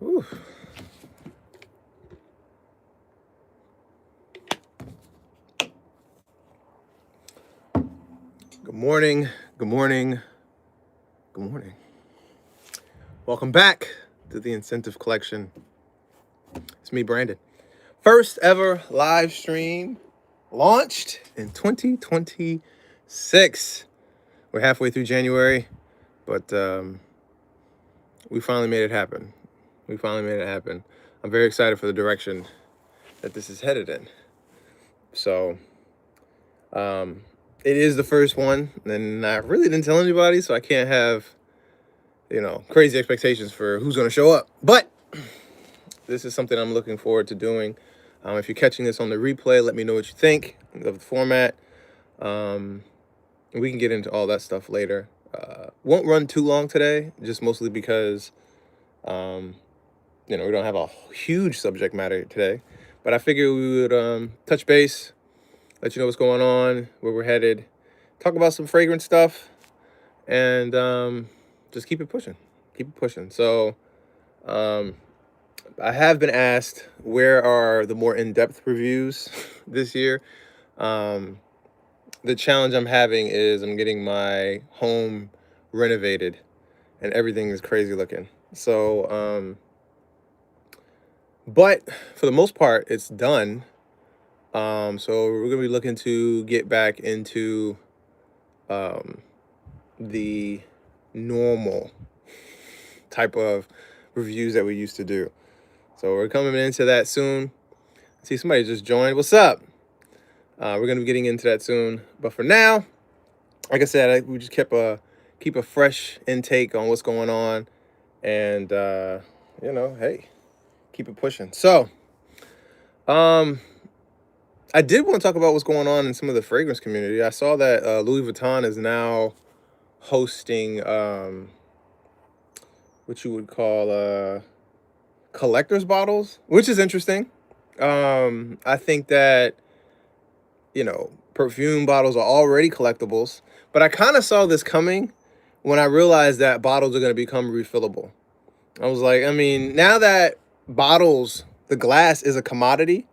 Whew. Good morning. Good morning. Good morning. Welcome back to the InScentive Collection. It's me, Brandon. First ever live stream launched in 2026. We're halfway through January, but we finally made it happen. I'm very excited for the direction that this is headed in. So, it is the first one, and I really didn't tell anybody, so I can't have, crazy expectations for who's going to show up. But this is something I'm looking forward to doing. If you're catching this on the replay, let me know what you think of the format. We can get into all that stuff later. Won't run too long today, just mostly because, we don't have a huge subject matter today. But I figured we would touch base, let you know what's going on, where we're headed, talk about some fragrance stuff, and just keep it pushing. So I have been asked, where are the more in-depth reviews this year? The challenge I'm having is I'm getting my home renovated, and everything is crazy looking. So, but for the most part, it's done. So we're gonna be looking to get back into the normal type of reviews that we used to do. So we're coming into that soon. See, somebody just joined. What's up? We're gonna be getting into that soon. But for now, like I said, we just keep a fresh intake on what's going on, and hey, keep it pushing. So, I did want to talk about what's going on in some of the fragrance community. I saw that Louis Vuitton is now hosting what you would call collector's bottles, which is interesting. I think that, perfume bottles are already collectibles, but I kind of saw this coming when I realized that bottles are going to become refillable. I was like, now that the glass is a commodity,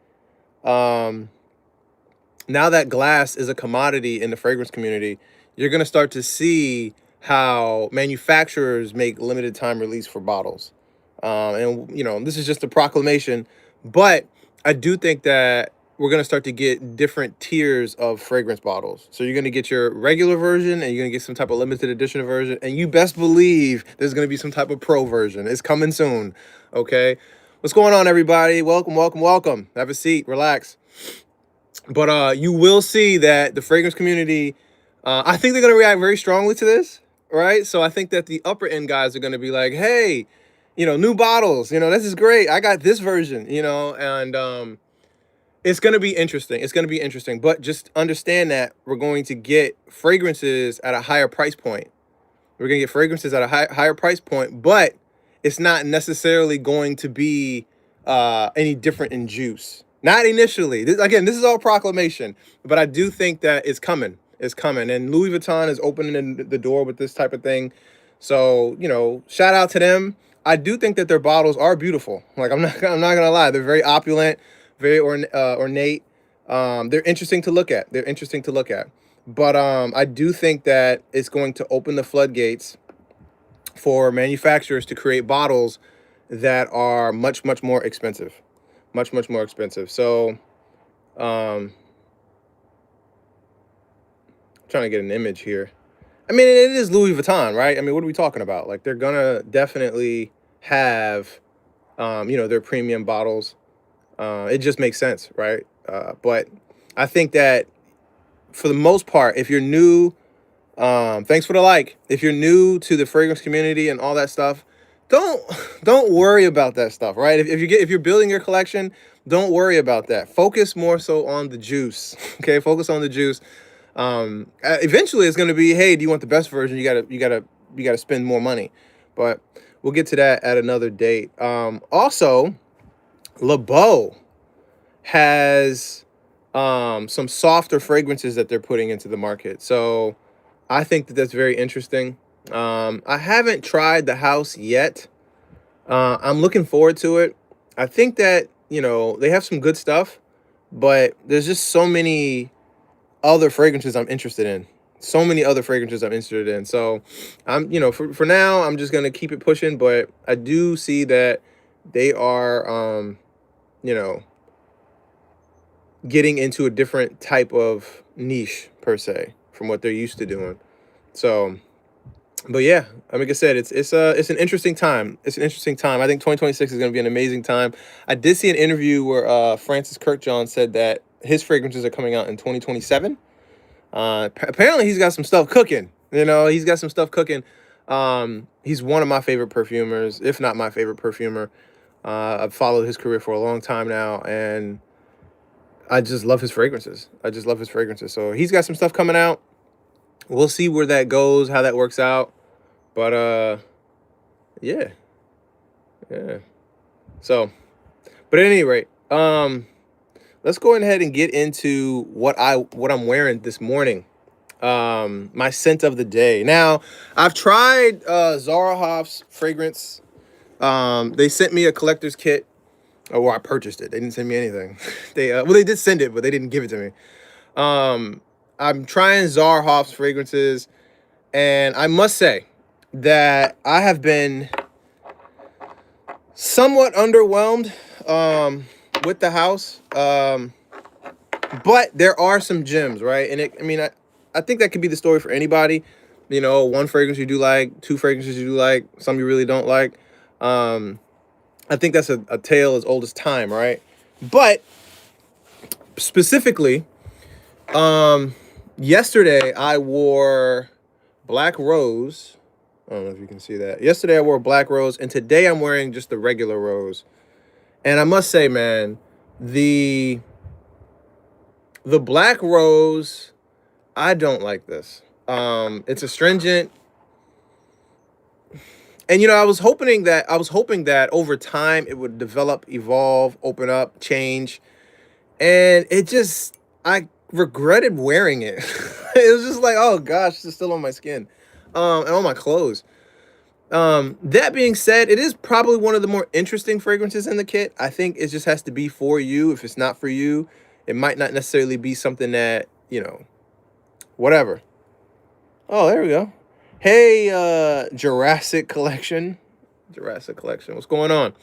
now that glass is a commodity in the fragrance community, you're going to start to see how manufacturers make limited time release for bottles. And this is just a proclamation, but I do think that we're going to start to get different tiers of fragrance bottles. So you're going to get your regular version, and you're going to get some type of limited edition version. And you best believe there's going to be some type of pro version. It's coming soon. Okay. What's going on, everybody? Welcome. Have a seat. Relax. But you will see that the fragrance community, I think they're going to react very strongly to this. Right. So I think that the upper end guys are going to be like, hey, new bottles, this is great. I got this version, and it's going to be interesting. But just understand that we're going to get fragrances at a higher price point. But it's not necessarily going to be any different in juice. Not initially. This is all proclamation. But I do think that it's coming. And Louis Vuitton is opening the door with this type of thing. So, shout out to them. I do think that their bottles are beautiful. Like, I'm not gonna lie. They're very opulent, very ornate. They're interesting to look at. But I do think that it's going to open the floodgates for manufacturers to create bottles that are much more expensive. Much more expensive. So, trying to get an image here. It is Louis Vuitton, right? What are we talking about? Like, they're gonna definitely have, their premium bottles. It just makes sense, right? But I think that for the most part, if you're new, thanks for the like. If you're new to the fragrance community and all that stuff, don't worry about that stuff, right? If you're building your collection, don't worry about that. Focus more so on the juice. Okay, focus on the juice. Eventually it's going to be, hey, do you want the best version? You gotta spend more money, but we'll get to that at another date. Also, LeBeau has some softer fragrances that they're putting into the market. So I think that that's very interesting. I haven't tried the house yet. I'm looking forward to it. I think that, you know, they have some good stuff, but there's just so many other fragrances I'm interested in. So many other fragrances I'm interested in. So I'm, you know, for now, I'm just gonna keep it pushing, but I do see that they are you know, getting into a different type of niche per se from what they're used to doing. So, but yeah, like I said, it's an interesting time. It's an interesting time. I think 2026 is going to be an amazing time. I did see an interview where Francis Kirkjohn said that his fragrances are coming out in 2027. Apparently he's got some stuff cooking. You know, he's got some stuff cooking. He's one of my favorite perfumers, if not my favorite perfumer. I've followed his career for a long time now, and I just love his fragrances. I just love his fragrances. So he's got some stuff coming out. We'll see where that goes, how that works out. But yeah. Yeah. So, but at any rate, let's go ahead and get into what I'm wearing this morning. My scent of the day. Now, I've tried Zara Hoff's fragrance. They sent me a collector's kit. Oh, well, I purchased it. They didn't send me anything. They did send it, but they didn't give it to me. I'm trying Zara Hoff's fragrances, and I must say that I have been somewhat underwhelmed with the house. But there are some gems, right? And I think that could be the story for anybody. You know, one fragrance you do like, two fragrances you do like, some you really don't like. I think that's a tale as old as time, right? But specifically, yesterday I wore Black Rose. I don't know if you can see that. Yesterday I wore Black Rose, and today I'm wearing just the regular rose. And I must say, man, the Black Rose, I don't like this. It's astringent. And you know, I was hoping that over time it would develop, evolve, open up, change. And I regretted wearing it. It was just like, oh gosh, it's still on my skin. And on my clothes. That being said, it is probably one of the more interesting fragrances in the kit. I think it just has to be for you. If it's not for you, it might not necessarily be something that, you know, whatever. Oh, there we go. Hey, Jurassic Collection. Jurassic Collection. What's going on?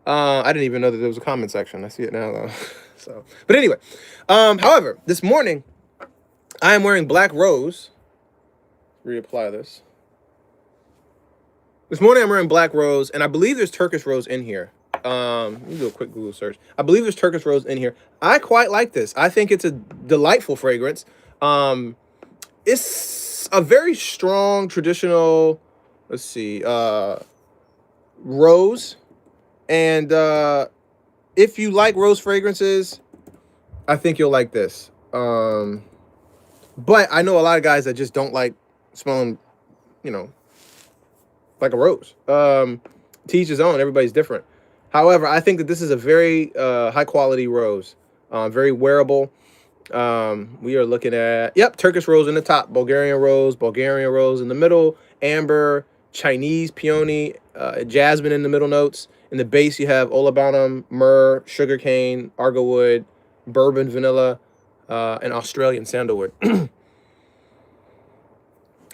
I didn't even know that there was a comment section. I see it now, though. So, but anyway, however, this morning, I am wearing Black Rose. Reapply this. This morning, I'm wearing Black Rose, and I believe there's Turkish Rose in here. Let me do a quick Google search. I believe there's Turkish Rose in here. I quite like this. I think it's a delightful fragrance. It's a very strong, traditional, let's see, rose. And if you like rose fragrances, I think you'll like this. But I know a lot of guys that just don't like smelling, you know, like a rose. To each his own. Everybody's different. However, I think that this is a very high quality rose. Very wearable. We are looking at, yep, Turkish Rose in the top, Bulgarian Rose in the middle, Amber, Chinese Peony, Jasmine in the middle notes. In the base, you have Olabanum, Myrrh, Sugarcane, Argowood, Bourbon Vanilla, and Australian Sandalwood. And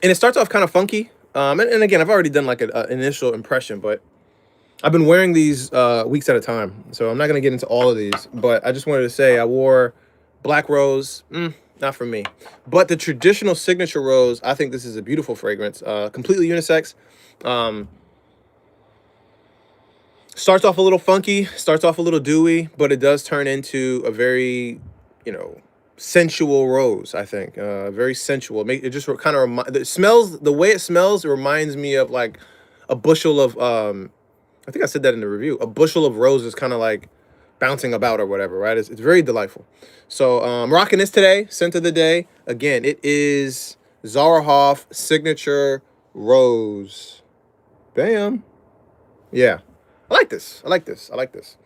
it starts off kind of funky. And again, I've already done like an initial impression, but I've been wearing these weeks at a time. So I'm not going to get into all of these, but I just wanted to say I wore Black Rose, not for me. But the traditional signature rose, I think this is a beautiful fragrance. Completely unisex. Starts off a little funky, starts off a little dewy, but it does turn into a very, you know, sensual rose, I think. Very sensual. It just kind of it smells, the way it smells, it reminds me of like a bushel of, I think I said that in the review, a bushel of roses kind of like bouncing about or whatever, right? It's very delightful. So I'm rocking this today, scent of the day. Again, it is Zara Hoff Signature Rose. Bam. Yeah. I like this. I like this. I like this.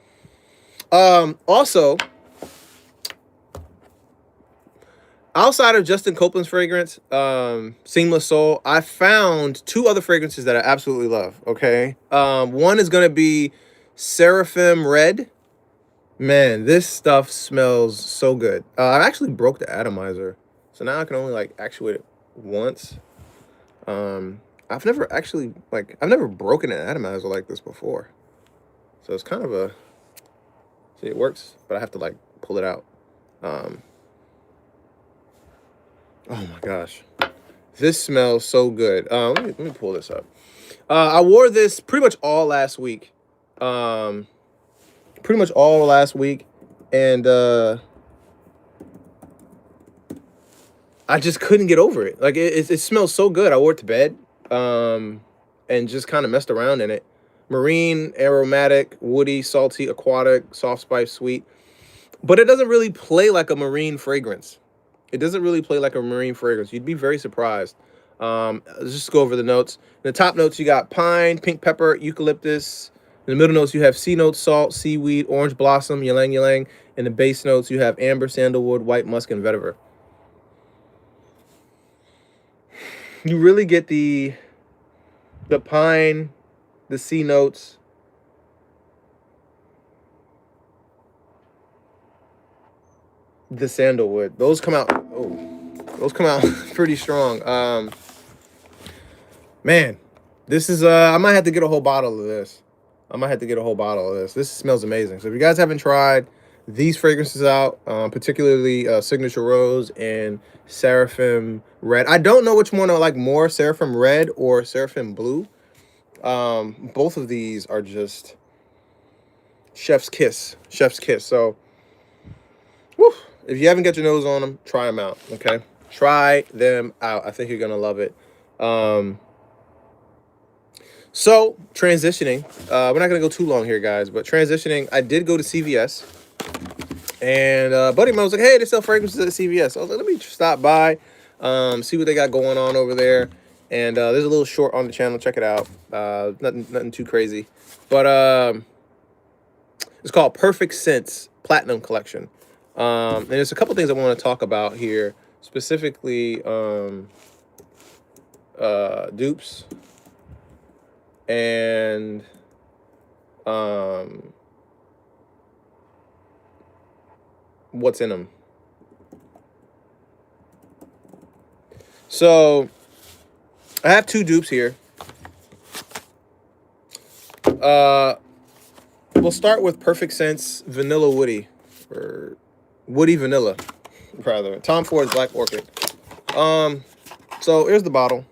Also, Outside of Justin Copeland's fragrance, Seamless Soul, I found 2 other fragrances that I absolutely love, okay? One is going to be Seraphim Red. Man, this stuff smells so good. I actually broke the atomizer, so now I can only, like, actuate it once. I've never actually, like, I've never broken an atomizer like this before. So it's kind of a, see, it works, but I have to, like, pull it out. Oh my gosh, this smells so good. Let me pull this up. I wore this pretty much all last week. And I just couldn't get over it. Like it smells so good. I wore it to bed, and just kind of messed around in it. Marine, aromatic, woody, salty, aquatic, soft spice, sweet. But it doesn't really play like a marine fragrance. It doesn't really play like a marine fragrance. You'd be very surprised. Let's just go over the notes. In the top notes, you got pine, pink pepper, eucalyptus. In the middle notes, you have C notes, salt, seaweed, orange blossom, ylang ylang. In the base notes, you have amber, sandalwood, white musk, and vetiver. You really get the pine, the C notes, the sandalwood. Those come out. Oh, those come out pretty strong. Man, this is I might have to get a whole bottle of this. This smells amazing. So if you guys haven't tried these fragrances out, particularly Signature Rose and Seraphim Red. I don't know which one I like more, Seraphim Red or Seraphim Blue. Both of these are just chef's kiss. So, whew, if you haven't got your nose on them, try them out, okay? Try them out. I think you're going to love it. So, transitioning. We're not going to go too long here, guys, but transitioning, I did go to CVS. And buddy of mine was like, hey, they sell fragrances at CVS. I was like, let me stop by, see what they got going on over there. And there's a little short on the channel. Check it out. Nothing too crazy. But it's called Perfect Scents Platinum Collection. And there's a couple things I want to talk about here. Specifically, dupes. And what's in them. So I have 2 dupes here. We'll start with Perfect Scents Vanilla Woody, or Woody Vanilla, rather. Tom Ford's Black Orchid. So here's the bottle,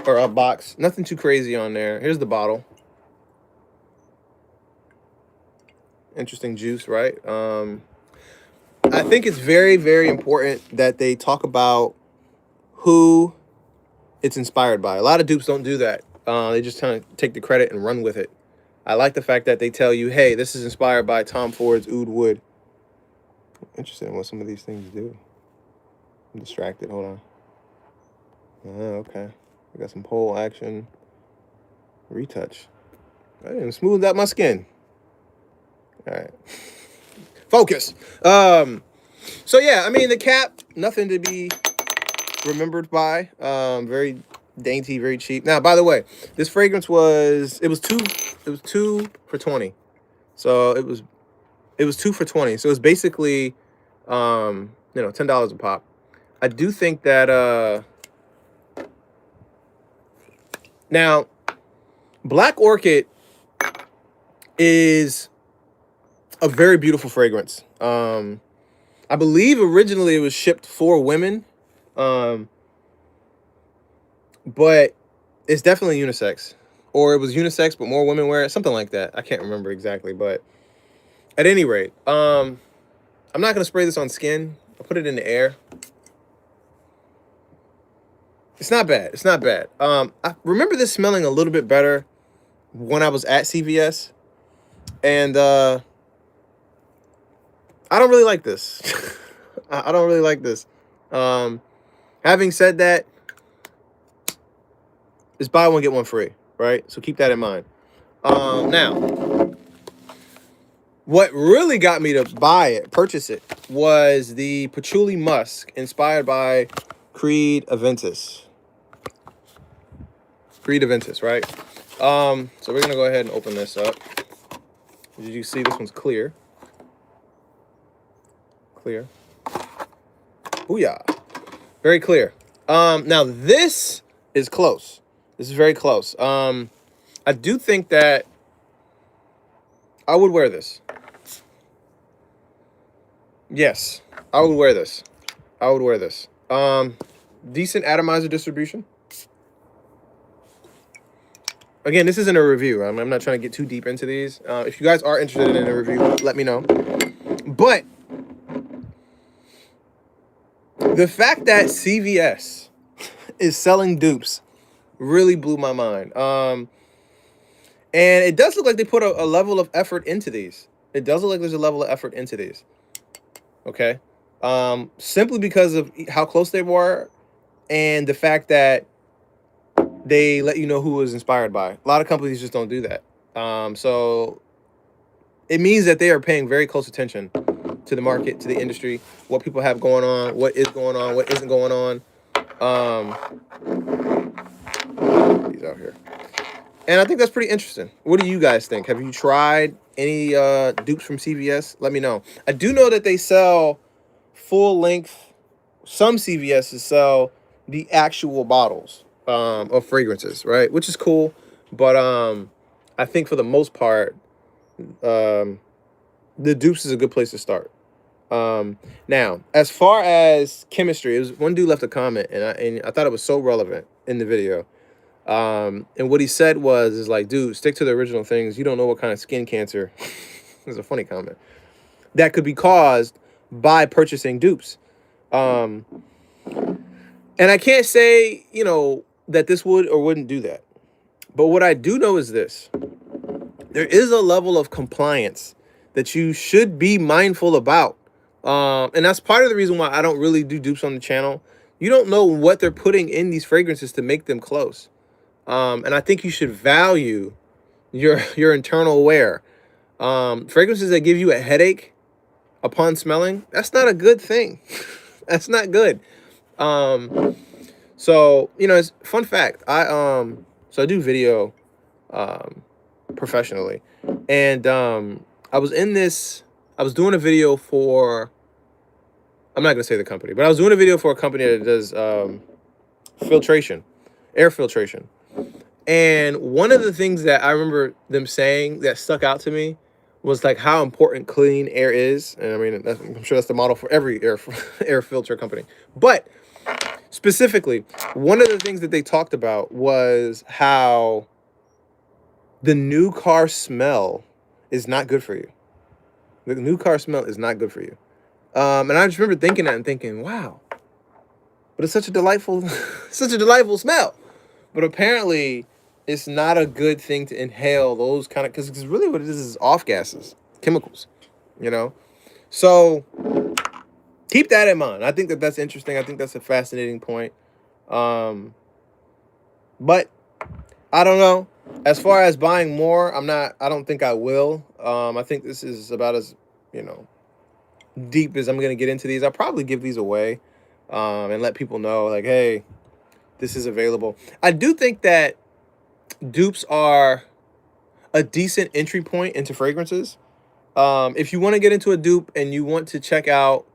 or a box. Nothing too crazy on there. Here's the bottle. Interesting juice, right? I think it's very, very important that they talk about who it's inspired by. A lot of dupes don't do that. They just kind of take the credit and run with it. I like the fact that they tell you, hey, this is inspired by Tom Ford's Oud Wood. I'm interested in what some of these things do. I'm distracted. Hold on. Oh, okay. I got some pole action. Retouch. I didn't smooth out my skin. All right. Focus. So yeah, I mean, the cap, nothing to be remembered by. Very dainty, very cheap. Now, by the way, this fragrance was 2 for $20. So it was 2 for $20. So it's basically $10 a pop. I do think that now Black Orchid is a very beautiful fragrance. I believe originally it was shipped for women. But it's definitely unisex. Or it was unisex, but more women wear it. Something like that. I can't remember exactly. But at any rate, I'm not going to spray this on skin. I'll put it in the air. It's not bad. It's not bad. I remember this smelling a little bit better when I was at CVS. And I don't really like this. I don't really like this. Having said that, it's buy one, get one free, right? So keep that in mind. Now, What really got me to purchase it, was the Patchouli Musk, inspired by Creed Aventus. Right? So we're gonna go ahead and open this up. As you see, this one's clear. Clear. Booyah. Very clear. Now this is close. This is very close. I do think that I would wear this. Yes, I would wear this. Decent atomizer distribution. Again, this isn't a review. I'm not trying to get too deep into these. If you guys are interested in a review, let me know. But the fact that CVS is selling dupes really blew my mind. And it does look like they put a level of effort into these. It does look like there's a level of effort into these. Okay. Simply because of how close they were, and the fact that they let you know who it was inspired by. A lot of companies just don't do that. So it means that they are paying very close attention to the market, to the industry, what people have going on, what is going on, what isn't going on. These out here. And I think that's pretty interesting. What do you guys think? Have you tried any dupes from CVS? Let me know. I do know that they sell full length. Some CVSs sell the actual bottles of fragrances, right? Which is cool. But I think for the most part, the dupes is a good place to start. Now, as far as chemistry, it was one dude left a comment, and I thought it was so relevant in the video. And what he said is like, dude, stick to the original things. You don't know what kind of skin cancer. It was a funny comment that could be caused by purchasing dupes. And I can't say, that this would or wouldn't do that. But what I do know is this. There is a level of compliance that you should be mindful about. And that's part of the reason why I don't really do dupes on the channel. You don't know what they're putting in these fragrances to make them close. And I think you should value your internal wear. Fragrances that give you a headache upon smelling, that's not a good thing. That's not good. So, it's fun fact. I do video professionally. And I was doing a video for, I'm not going to say the company, but I was doing a video for a company that does air filtration. And one of the things that I remember them saying that stuck out to me was like how important clean air is. And I mean, I'm sure that's the model for every air filter company. But specifically, one of the things that they talked about was how the new car smell is not good for you. The new car smell is not good for you. And I just remember thinking that and thinking, wow, but it's such a delightful, smell. But apparently, it's not a good thing to inhale those kind of, because really what it is off gases, chemicals, So keep that in mind. I think that's interesting. I think that's a fascinating point. But I don't know. As far as buying more, I don't think I will. I think this is about as, deep as I'm going to get into these. I'll probably give these away and let people know, like, hey, this is available. I do think that dupes are a decent entry point into fragrances. If you want to get into a dupe and you want to check out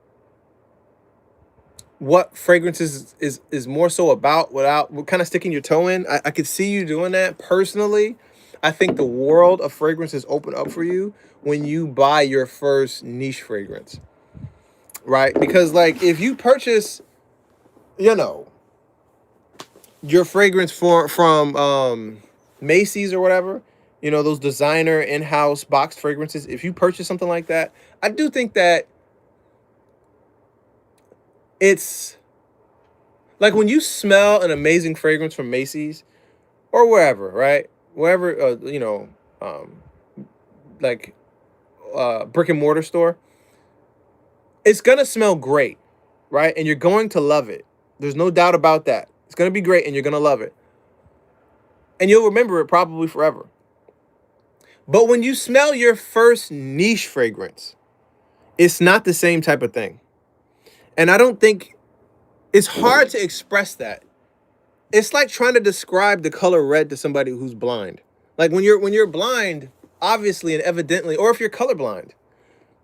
what fragrances is more so about without kind of sticking your toe in, I could see you doing that. Personally, I think the world of fragrances open up for you when you buy your first niche fragrance, right? Because like if you purchase, your fragrance from Macy's or whatever, those designer in-house boxed fragrances, if you purchase something like that, I do think that it's like when you smell an amazing fragrance from Macy's or wherever, right? Wherever, brick and mortar store, it's going to smell great, right? And you're going to love it. There's no doubt about that. It's going to be great and you're going to love it. And you'll remember it probably forever. But when you smell your first niche fragrance, it's not the same type of thing. And I don't think it's hard to express that. It's like trying to describe the color red to somebody who's blind. Like when you're blind, obviously and evidently, or if you're colorblind,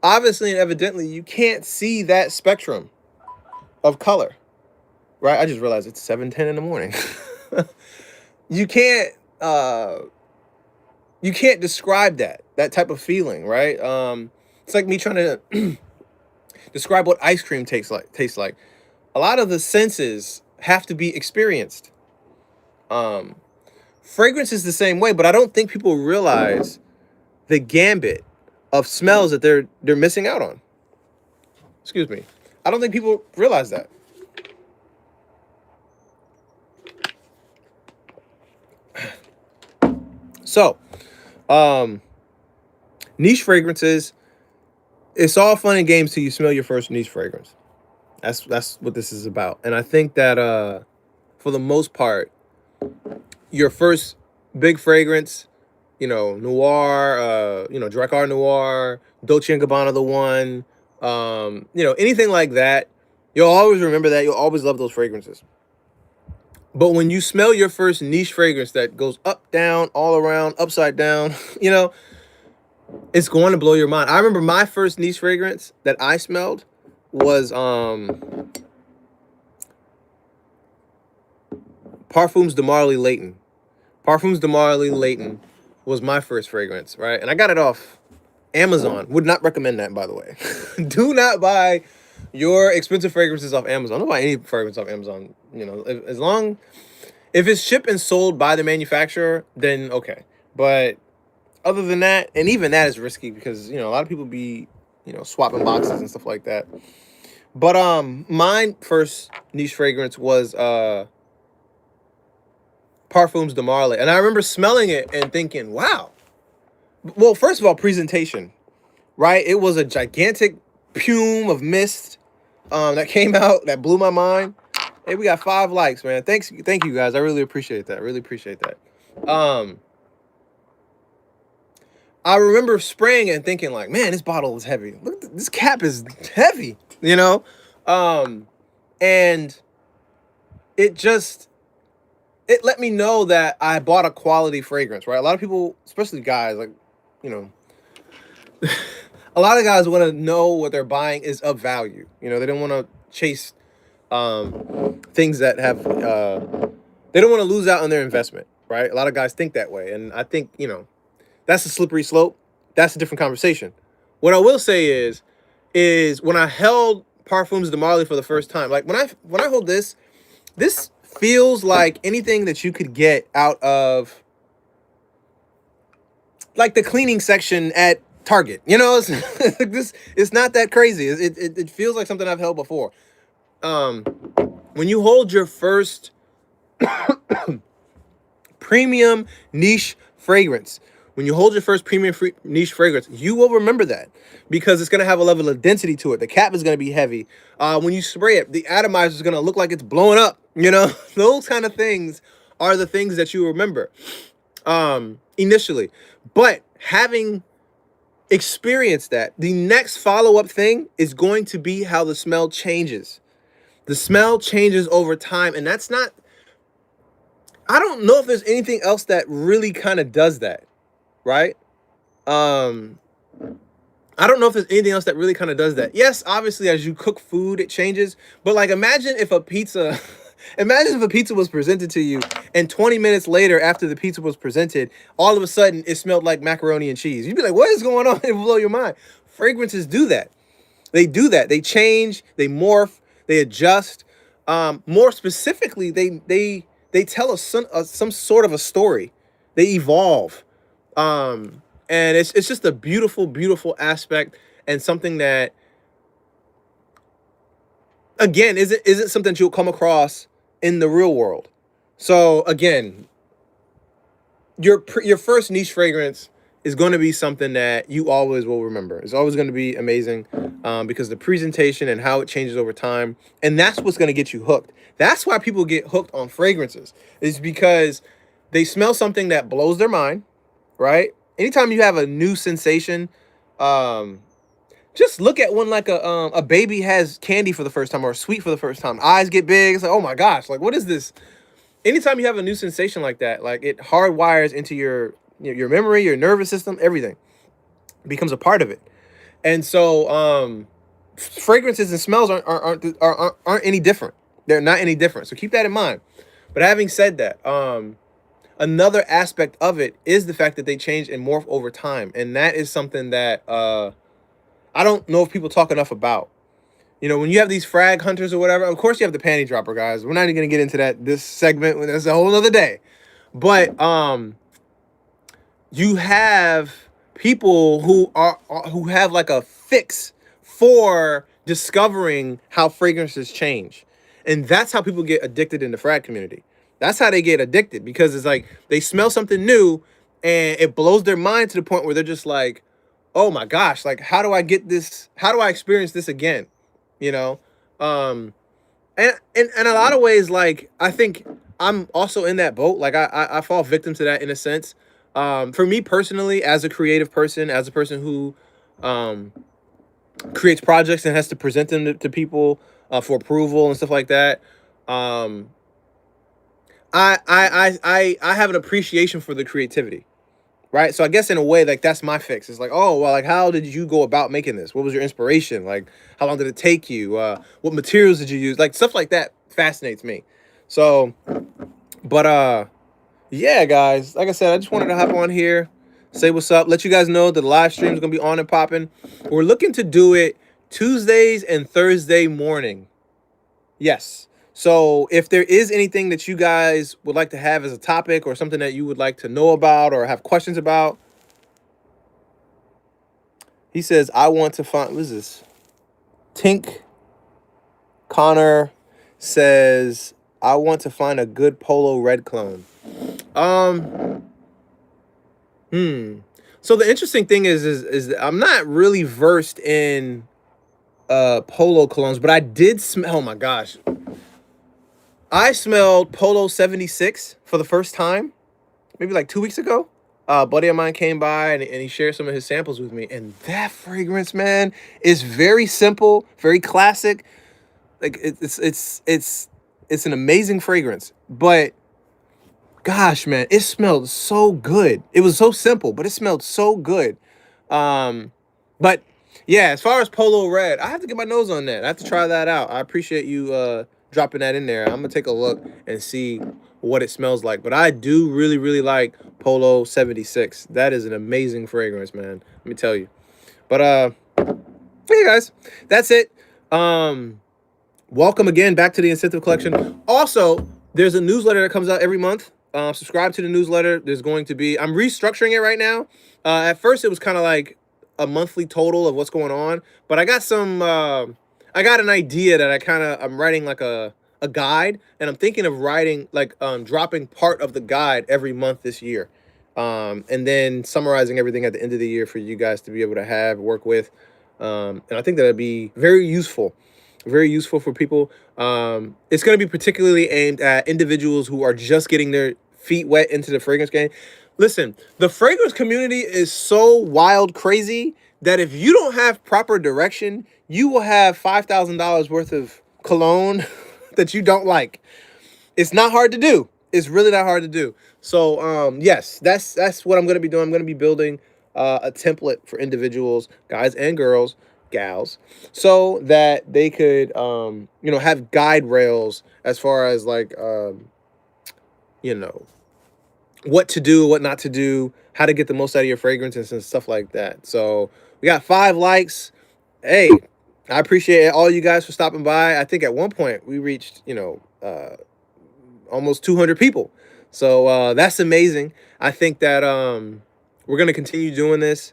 obviously and evidently, you can't see that spectrum of color, right? I just realized it's 7:10 in the morning. You can't describe that type of feeling, right? It's like me trying to describe what ice cream tastes like. A lot of the senses have to be experienced. Fragrance is the same way, but I don't think people realize the gambit of smells that they're missing out on. Excuse me. I don't think people realize that. So, niche fragrances, it's all fun and games till you smell your first niche fragrance. That's what this is about. And I think that for the most part, your first big fragrance, Noir, Drakkar Noir, Dolce & Gabbana The One, anything like that, you'll always remember that. You'll always love those fragrances. But when you smell your first niche fragrance that goes up, down, all around, upside down, it's going to blow your mind. I remember my first niche fragrance that I smelled was Parfums de Marly Layton. Parfums de Marly Layton was my first fragrance, right? And I got it off Amazon. Would not recommend that, by the way. Do not buy your expensive fragrances off Amazon. Don't buy any fragrance off Amazon. If it's shipped and sold by the manufacturer, then okay. But other than that, and even that is risky because, a lot of people be, swapping boxes and stuff like that. But my first niche fragrance was Parfums de Marly. And I remember smelling it and thinking, wow. Well, first of all, presentation, right? It was a gigantic plume of mist that came out that blew my mind. Hey, we got 5 likes, man. Thank you guys. I really appreciate that. I remember spraying it and thinking like, man, this bottle is heavy. Look, this cap is heavy, and it let me know that I bought a quality fragrance, right? A lot of people, especially guys, like, a lot of guys want to know what they're buying is of value. They don't want to chase things that have, they don't want to lose out on their investment, right? A lot of guys think that way. And I think, that's a slippery slope. That's a different conversation. What I will say is when I held Parfums de Marly for the first time, like when I hold this feels like anything that you could get out of like the cleaning section at Target. It's not that crazy. It feels like something I've held before. When you hold your first premium niche fragrance, niche fragrance, you will remember that because it's going to have a level of density to it. The cap is going to be heavy. When you spray it, the atomizer is going to look like it's blowing up. Those kind of things are the things that you remember initially. But having experienced that, the next follow-up thing is going to be how the smell changes. The smell changes over time, and that's not... I don't know if there's anything else that really kind of does that. Right? I don't know if there's anything else that really kind of does that. Yes, obviously, as you cook food, it changes. But like, imagine if a pizza was presented to you and 20 minutes later after the pizza was presented, all of a sudden it smelled like macaroni and cheese. You'd be like, what is going on? It will blow your mind. Fragrances do that. They do that. They change, they morph, they adjust. More specifically, they tell us some sort of a story. They evolve. And it's just a beautiful, beautiful aspect and something that, again, isn't something that you'll come across in the real world. So again, your first niche fragrance is going to be something that you always will remember. It's always going to be amazing because the presentation and how it changes over time. And that's what's going to get you hooked. That's why people get hooked on fragrances, is because they smell something that blows their mind. Right? anytime you have a new sensation, just look at when like a baby has candy for the first time or a sweet for the first time. Eyes get big. It's like, oh my gosh, like what is this? Anytime you have a new sensation like that, like it hardwires into your memory, your nervous system, everything. It becomes a part of it. And so fragrances and smells aren't any different. They're not any different. So keep that in mind. But having said that, another aspect of it is the fact that they change and morph over time. And that is something that I don't know if people talk enough about. You know, when you have these frag hunters or whatever, of course you have the panty dropper guys. We're not even going to get into that this segment. That's a whole other day. But you have people who have like a fix for discovering how fragrances change. And that's how people get addicted in the frag community. That's how they get addicted, because it's like they smell something new and it blows their mind to the point where they're just like, oh my gosh, like how do I get this? How do I experience this again? You know? And in a lot of ways, like I think I'm also in that boat. Like I fall victim to that in a sense. For me personally, as a creative person, as a person who creates projects and has to present them to people for approval and stuff like that, I have an appreciation for the creativity, right? So I guess in a way, like that's my fix. It's like, oh well, like how did you go about making this? What was your inspiration? Like how long did it take you? What materials did you use? Like stuff like that fascinates me. So, but yeah, guys, like I said, I just wanted to hop on here, say what's up, let you guys know that the live stream is gonna be on and popping. We're looking to do it Tuesdays and Thursday morning. Yes. So if there is anything that you guys would like to have as a topic or something that you would like to know about or have questions about, he says, I want to find, what is this? Tink Connor says, I want to find a good Polo Red clone. So the interesting thing is that I'm not really versed in Polo colognes, but I did smell, oh my gosh. I smelled Polo 76 for the first time, maybe like 2 weeks ago. A buddy of mine came by and he shared some of his samples with me. And that fragrance, man, is very simple, very classic. Like it's an amazing fragrance. But gosh, man, it smelled so good. It was so simple, but it smelled so good. But yeah, as far as Polo Red, I have to get my nose on that. I have to try that out. I appreciate you dropping that in there. I'm gonna take a look and see what it smells like. But I do really, really like Polo 76. That is an amazing fragrance, man. Let me tell you. But hey guys, that's it. Welcome again back to the InScentive Collection. Also, there's a newsletter that comes out every month. Subscribe to the newsletter. There's going to be, I'm restructuring it right now. At first it was kind of like a monthly total of what's going on, but I got some I got an idea that I'm writing like a guide, and I'm thinking of writing like dropping part of the guide every month this year, and then summarizing everything at the end of the year for you guys to be able to work with, and I think that'd be very useful for people. It's going to be particularly aimed at individuals who are just getting their feet wet into the fragrance game. Listen, the fragrance community is so wild crazy that if you don't have proper direction, you will have $5,000 worth of cologne that you don't like. It's not hard to do. It's really not hard to do. So yes, that's what I'm going to be doing. I'm going to be building a template for individuals, guys and girls, gals, so that they could have guide rails as far as like what to do, what not to do, how to get the most out of your fragrances and stuff like that. So we got 5 likes. Hey, I appreciate all you guys for stopping by. I think at one point we reached almost 200 people, so that's amazing. I think that we're gonna continue doing this.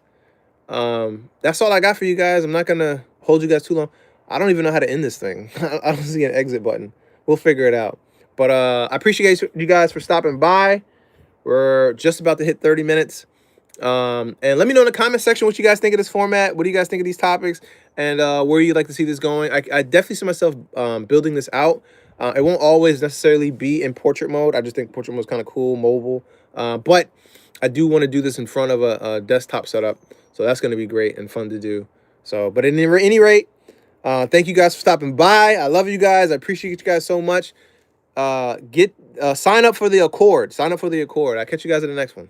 That's all I got for you guys. I'm not gonna hold you guys too long. I don't even know how to end this thing. I don't see an exit button. We'll figure it out. But I appreciate you guys for stopping by. We're just about to hit 30 minutes. And let me know in the comment section what you guys think of this format. What do you guys think of these topics? And where you'd like to see this going. I definitely see myself building this out. It won't always necessarily be in portrait mode. I just think portrait mode is kind of cool, mobile. But I do want to do this in front of a desktop setup, so that's going to be great and fun to do. So, but at any rate, thank you guys for stopping by. I love you guys. I appreciate you guys so much. Sign up for the Accord. Sign up for the Accord. I'll catch you guys in the next one.